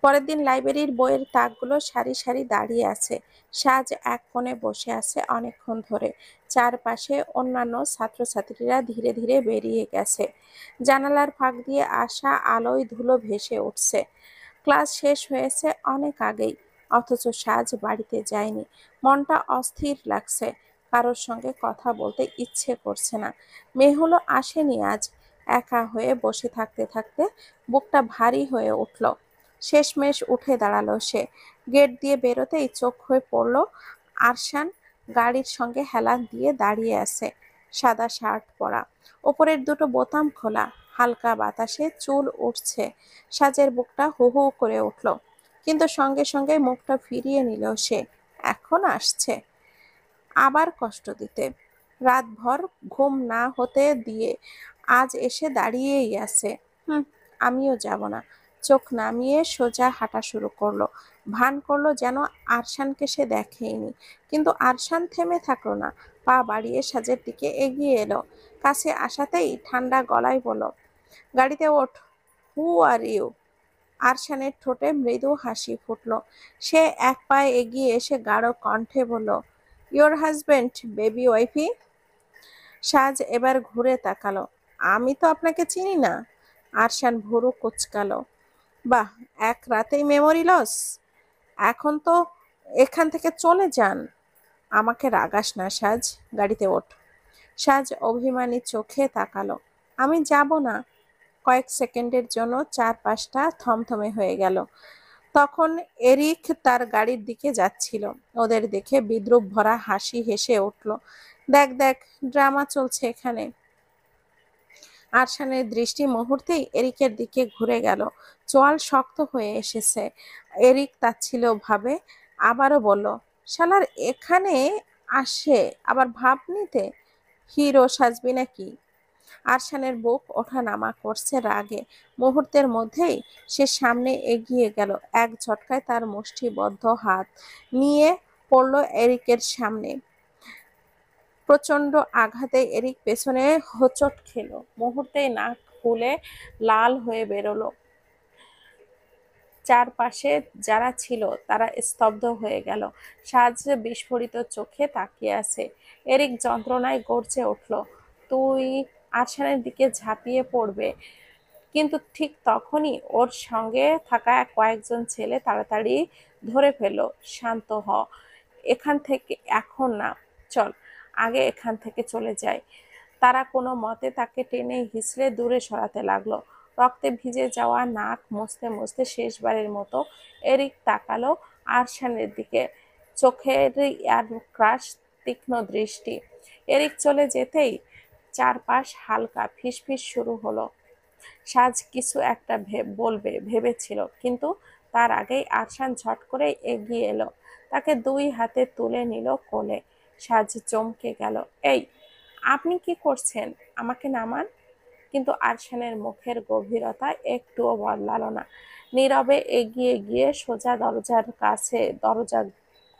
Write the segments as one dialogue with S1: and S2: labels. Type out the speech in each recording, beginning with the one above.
S1: পরের দিন লাইব্রেরির বইয়ের তাকগুলো সারি সারি দাঁড়িয়ে আছে। সাজ এক কোণে বসে আছে অনেকক্ষণ ধরে। চারপাশে অন্যান্য ছাত্রছাত্রীরা ধীরে ধীরে বেরিয়ে গেছে। জানালার ফাঁক দিয়ে আসা আলোয় ধুলো ভেসে উঠছে। ক্লাস শেষ হয়েছে অনেক আগেই, অথচ সাজ বাড়িতে যায়নি। মনটা অস্থির লাগছে, কারোর সঙ্গে কথা বলতে ইচ্ছে করছে না। মেহুলও আসেনি আজ। একা হয়ে বসে থাকতে থাকতে বুকটা ভারী হয়ে উঠল। শেষমেশ উঠে দাঁড়ালো সে। গেট দিয়ে বেরোতেই চোখ হয়ে পড়ল আরশান গাড়ির সঙ্গে হেলান দিয়ে দাঁড়িয়ে আছে। সাদা শার্ট পরা, ওপরের দুটো বোতাম খোলা, হালকা বাতাসে চুল উঠছে। সাজের বুকটা হু হু করে উঠল, কিন্তু সঙ্গে সঙ্গে মুখটা ফিরিয়ে নিল সে। এখন আসছে আবার কষ্ট দিতে। রাতভর ঘুম না হতে দিয়ে আজ এসে দাঁড়িয়েই আছে। আমিও যাব না। চোখ নামিয়ে সোজা হাঁটা শুরু করলো। ভান করলো যেন আরশানকে সে দেখেইনি। কিন্তু আরশান থেমে থাকলো না, পা বাড়িয়ে সাজের দিকে এগিয়ে এলো। কাছে আসাতেই ঠান্ডা গলায় বলল, গাড়িতে ওঠ। হু আর ইউ? আরশানের ঠোঁটে মৃদু হাসি ফুটল। সে এক পায়ে এগিয়ে এসে গাঢ় কণ্ঠে বলল, ইয়োর হাজবেন্ড, বেবি ওয়াইফি। সাজ এবার ঘুরে তাকালো। আমি তো আপনাকে চিনি না। আরশান ভুরু কুঁচকালো। বাহ, এক রাতেই মেমোরি লস! এখন তো এখান থেকে চলে যান। আমাকে রাগাস না সাজ, গাড়িতে ওঠ। সাজ অভিমানী চোখে তাকালো। আমি যাব না। কয়েক সেকেন্ডের জন্য চারপাশটা থমথমে হয়ে গেল। তখন এরিক তার গাড়ির দিকে যাচ্ছিল। ওদের দেখে বিদ্রূপ ভরা হাসি হেসে উঠল। দেখ দেখ, ড্রামা চলছে এখানে। আরশানের দৃষ্টি মুহূর্তেই এরিকের দিকে ঘুরে গেল। চোয়াল শক্ত হয়ে এসেছে। এরিক তাচ্ছিল ভাবে আবারও বলল, শালার এখানে আসে আবার ভাব নিতে। হিরো সাজবি নাকি? আরশানের বুক ওঠানামা করছে রাগে। মুহূর্তের মধ্যেই সে সামনে এগিয়ে গেল। এক ঝটকায় তার মুষ্টিবদ্ধ হাত নিয়ে পড়ল এরিকের সামনে। প্রচণ্ড আঘাতে এরিক পেছনে হোঁচট খেল। মুহূর্তেই নাক ফুলে লাল হয়ে বেরোলো। চারপাশে যারা ছিল তারা স্তব্ধ হয়ে গেল। সাজ বিস্ফোরিত চোখে তাকিয়ে আছে। এরিক যন্ত্রণায় গর্জে উঠল, তুই? আরশানের দিকে ঝাঁপিয়ে পড়বে, কিন্তু ঠিক তখনই ওর সঙ্গে থাকা কয়েকজন ছেলে তাড়াতাড়ি ধরে ফেলল। শান্ত হ, এখান থেকে এখন না, চল আগে এখান থেকে চলে যাই। তারা কোনো মতে তাকে টেনে হিঁচড়ে দূরে সরাতে লাগলো। রক্তে ভিজে যাওয়া নাক মুছতে মুছতে শেষবারের মতো এরিক তাকালো আরশানের দিকে। চোখের এয়ার ক্রাশ তীক্ষ্ণ দৃষ্টি। এরিক চলে যেতেই চারপাশ হালকা ফিসফিস শুরু হলো। সাজ কিছু একটা বলবে ভেবেছিল, কিন্তু তার আগেই আরশান ঝট করে এগিয়ে এলো। তাকে দুই হাতে তুলে নিল কোলে। সাজ চমকে গেল। এই, আপনি কি করছেন? আমাকে নামান। কিন্তু আরশানের মুখের গভীরতা একটুও বদলালো না। নীরবে এগিয়ে গিয়ে সোজা দরজার কাছে দরজা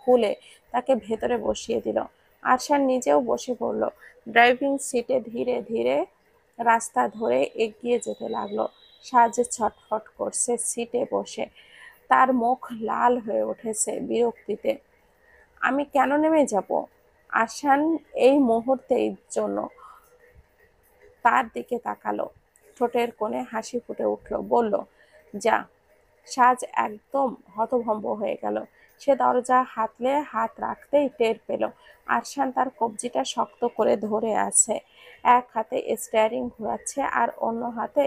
S1: খুলে তাকে ভেতরে বসিয়ে দিল। আরশান নিজেও বসে পড়ল। ড্রাইভিং সিটে ধীরে ধীরে রাস্তা ধরে এগিয়ে যেতে লাগলো। সাজ ছটফট করছে সিটে বসে। তার মুখ লাল হয়ে উঠেছে বিরক্তিতে। আমি কেন নেমে যাব? আরশান এই মুহূর্তের জন্য তার দিকে তাকালো। ঠোঁটের কোণে হাসি ফুটে উঠল, বলল, যা। সাজ একদম হতভম্ব হয়ে গেল। সে দরজা হাতলে হাত রাখতেই টের পেল আরশান তার কবজিটা শক্ত করে ধরে আছে। এক হাতে স্টিয়ারিং ঘোরাচ্ছে আর অন্য হাতে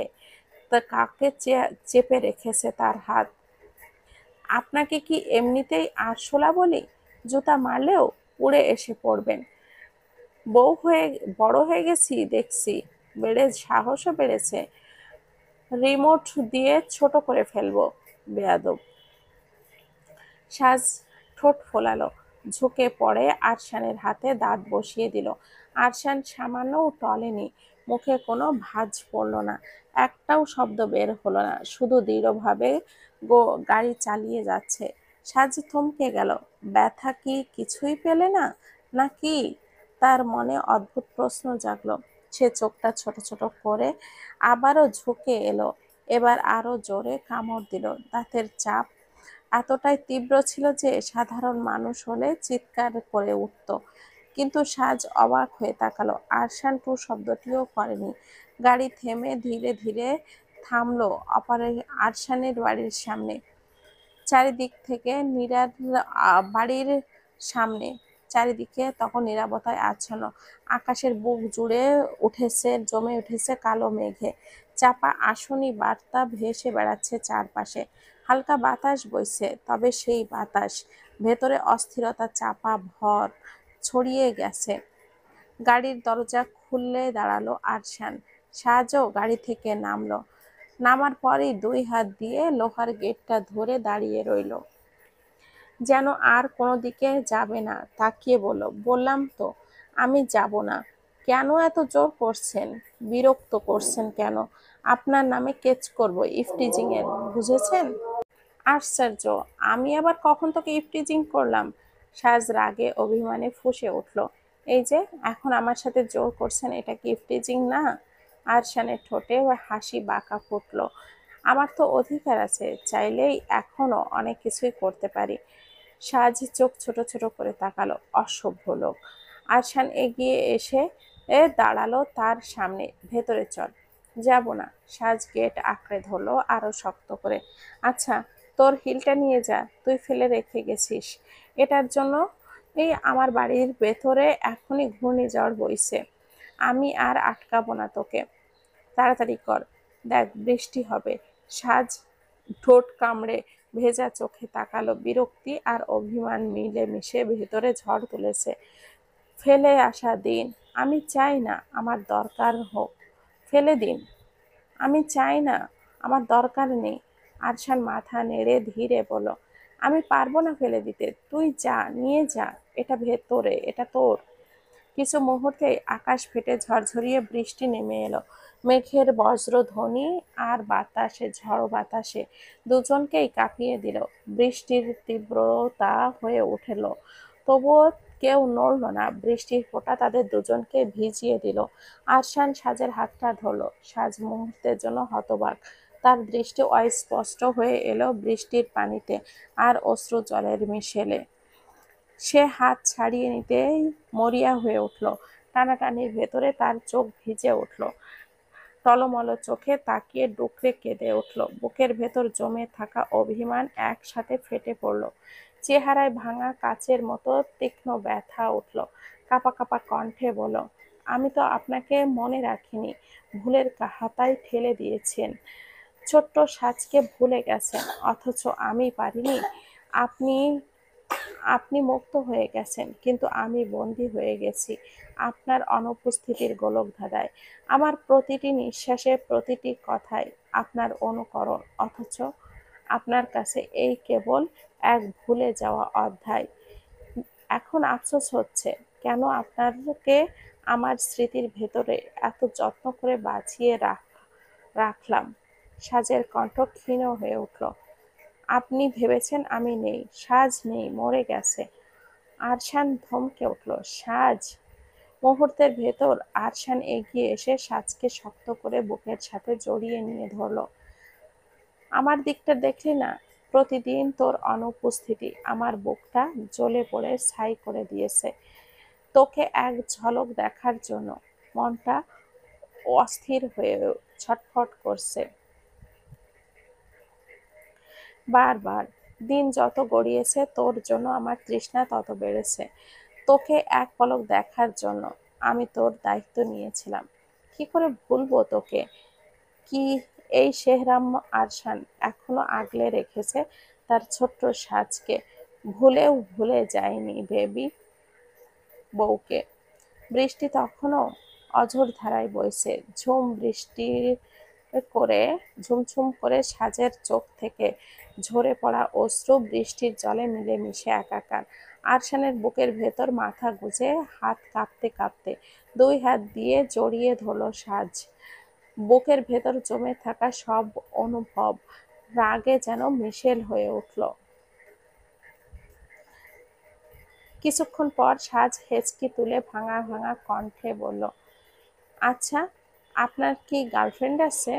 S1: কাকে চেপে রেখেছে তার হাত। আপনাকে কি এমনিতেই আরশোলা বলি? জুতা মারলেও উড়ে এসে পড়বেন। বড় হয়ে গেছি দেখছি, সাহসও বেড়েছে। রিমোট দিয়ে ছোট করে ফেলবো, বেয়াদব। সাজ ঠোঁট ফোলালো, ঝুঁকে পড়ে আরশানের হাতে দাঁত বসিয়ে দিল। আরশান সামান্যও টলেনি। মুখে কোনো ভাঁজ পড়ল না, একটাও শব্দ বের হলো না, শুধু দৃঢ়ভাবে গাড়ি চালিয়ে যাচ্ছে। সাজ থমকে গেল। ব্যথা কি কিছুই পেলে না, নাকি? তার মনে অদ্ভুত প্রশ্ন জাগলো। সে চোখটা ছোট ছোট করে আবারও ঝুঁকে এলো। এবার আরো জোরে কামড় দিল। দাঁতের চাপ এতটাই তীব্র ছিল যে সাধারণ মানুষ হলে চিৎকার করে উঠত। কিন্তু সাজ অবাক হয়ে তাকালো। আরশান টু শব্দটিও করেনি। গাড়ি থেমে ধীরে ধীরে থামলো আরশানের বাড়ির সামনে। চারিদিক থেকে বাড়ির সামনে চারিদিকে তখন নীরবতায় আচ্ছন্ন। আকাশের বুক জুড়ে জমে উঠেছে কালো মেঘে। চাপা আসনি বার্তা ভেসে বেড়াচ্ছে চারপাশে। হালকা বাতাস বইছে, তবে সেই বাতাস ভেতরে অস্থিরতা চাপা ভর ছড়িয়ে গেছে। গাড়ির দরজা খুললে দাঁড়ালো আরশান। সাজও গাড়ি থেকে নামলো। নামার পরেই দুই হাত দিয়ে লোহার গেটটা ধরে দাঁড়িয়ে রইল, যেন আর কোনো দিকে যাবে না। তাকিয়ে বললাম তো আমি যাব না। কেন এত জোর করছেন? বিরক্ত করছেন কেন? আপনার নামে কেস করব ইফটিজিং এর, বুঝেছেন? আশ্চর্য, আমি আবার কখন তোকে ইফটিজিং করলাম? সাজ রাগে অভিমানে ফুঁসে উঠল। এই যে এখন আমার সাথে জোর করছেন, এটা কি ইফটিজিং না? আরশানের ঠোঁটে হাসি বাঁকা ফুটল। আমার তো অধিকার আছে, চাইলেই এখনো অনেক কিছুই করতে পারি। সাজ চোখ ছোট ছোট করে তাকালো। অসভ্য লোক। আরশান এগিয়ে এসে দাঁড়ালো তার সামনে। ভেতরে চল। যাব না। সাজ গেট আঁকড়ে ধরলো আরো শক্ত করে। আচ্ছা, তোর হিলটা নিয়ে যা, তুই ফেলে রেখে গেছিস। এটার জন্য আমার বাড়ির ভেতরে এখনই ঘূর্ণিঝড় বইছে। আমি আর আটকাবো না তোকে। তাড়াতাড়ি কর, দেখ বৃষ্টি হবে। সাজ ঠোঁট কামড়ে ভেজা চোখে তাকালো। বিরক্তি আর অভিমান মিলে মিশে ভেতরে ঝড় তুলেছে। ফেলে আসা দিন। আমি চাই না আমার দরকার হোক। ফেলে দিন। আমি চাই না, আমার দরকার নেই। আরশান মাথা নেড়ে ধীরে বলল, আমি পারবো না ফেলে দিতে। তুই যা, নিয়ে যা। এটা ভেতরে, এটা তোর। কিছু মুহূর্তেই আকাশ ফেটে ঝরঝরিয়ে বৃষ্টি নেমে এলো। মেঘের বজ্রধ্বনি আর ঝড়ো বাতাসে দুজনকেই কাঁপিয়ে দিল। বৃষ্টির তীব্রতা হয়ে উঠল, তবুও কেউ নড়ল না। বৃষ্টির ফোঁটা তাদের দুজনকে ভিজিয়ে দিল। আরশান সাজের হাতটা ধরল। সাজ মুহূর্তের জন্য হতবাক। তার দৃষ্টি অস্পষ্ট হয়ে এলো বৃষ্টির পানিতে আর অশ্রু জলের মিশেলে। সে হাত ছাড়িয়ে নিতেই মরিয়া হয়ে উঠল। টানাটানির ভেতরে তার চোখ ভিজে উঠল। টলমল চোখে তাকিয়ে ডুকরে কেঁদে উঠল। বুকের ভেতর জমে থাকা অভিমান একসাথে ফেটে পড়ল। চেহারায় ভাঙা কাচের মতো তীক্ষ্ণ ব্যথা উঠল। কাঁপা কাঁপা কণ্ঠে বলল, আমি তো আপনাকে মনে রাখিনি, ভুলের হাতায় ঠেলে দিয়েছেন। ছোট্ট সাজকে ভুলে গেছেন, অথচ আমি পারিনি। আপনি আপনি মুক্ত হয়ে গেছেন, কিন্তু আমি বন্দী হয়ে গেছি আপনার অনুপস্থিতির গোলকধাঁধায়। আমার প্রতিটি নিঃশ্বাসে, প্রতিটি কথায় আপনার অনুকরণ, অথচ আপনার কাছে এই কেবল এক ভুলে যাওয়া অধ্যায়। এখন আফসোস হচ্ছে, কেন আপনাকে আমার স্মৃতির ভেতরে এত যত্ন করে বাঁচিয়ে রাখলাম। সাজের কণ্ঠ ক্ষীণ হয়ে উঠল। আপনি ভেবেছেন আমি নেই? সাজ নেই, মরে গেছে। আরশান ধমকে উঠল। সাজ! মুহূর্তের ভেতর আরশান এগিয়ে এসে সাজকে শক্ত করে বুকের সাথে জড়িয়ে নিয়ে ধরল। আমার দিকটা দেখলি না? প্রতিদিন তোর অনুপস্থিতি আমার বুকটা জ্বলে পড়ে ছাই করে দিয়েছে। তোকে এক ঝলক দেখার জন্য মনটা অস্থির হয়ে ছটফট করছে বারবার। দিন যত গড়িয়েছে তোর জন্য আমার তৃষ্ণা তত বেড়েছে। তোকে এক পলক দেখার জন্য আমি তোর দায়িত্ব নিয়েছিলাম। কি করে ভুলবো তোকে? কি এই শেহরাম আরশান এখনো আগলে রেখেছে তার ছোট্ট সাজকে। ভুলেও ভুলে যায়নি বেবি বউকে। বৃষ্টি তখনও অঝোর ধারায় বইছে। করে ঝুমঝুম করে সাজের চোখ থেকে ঝরে পড়া অশ্রু বৃষ্টির জলে মিলেমিশে একাকার। আরশানের বুকের ভেতর মাথা গুঁজে হাত কাঁপতে কাঁপতে দুই হাত দিয়ে জড়িয়ে ধরল সাজ। বুকের ভেতর জমে থাকা সব অনুভব রাগে যেন মিশেল হয়ে উঠল। কিছুক্ষণ পর সাজ হেঁচকি তুলে ভাঙা ভাঙা কণ্ঠে বলল, আচ্ছা, আপনার কি গার্লফ্রেন্ড আছে?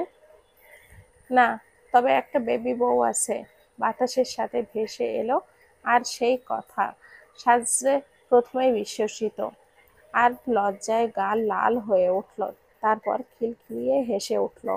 S1: না, তবে একটা বেবি বউ আছে, বাতাসের সাথে ভেসে এলো। আর সেই কথা সাজে প্রথমেই বিশ্বসিত, আর লজ্জায় গাল লাল হয়ে উঠল, তারপর খিলখিলিয়ে হেসে উঠল।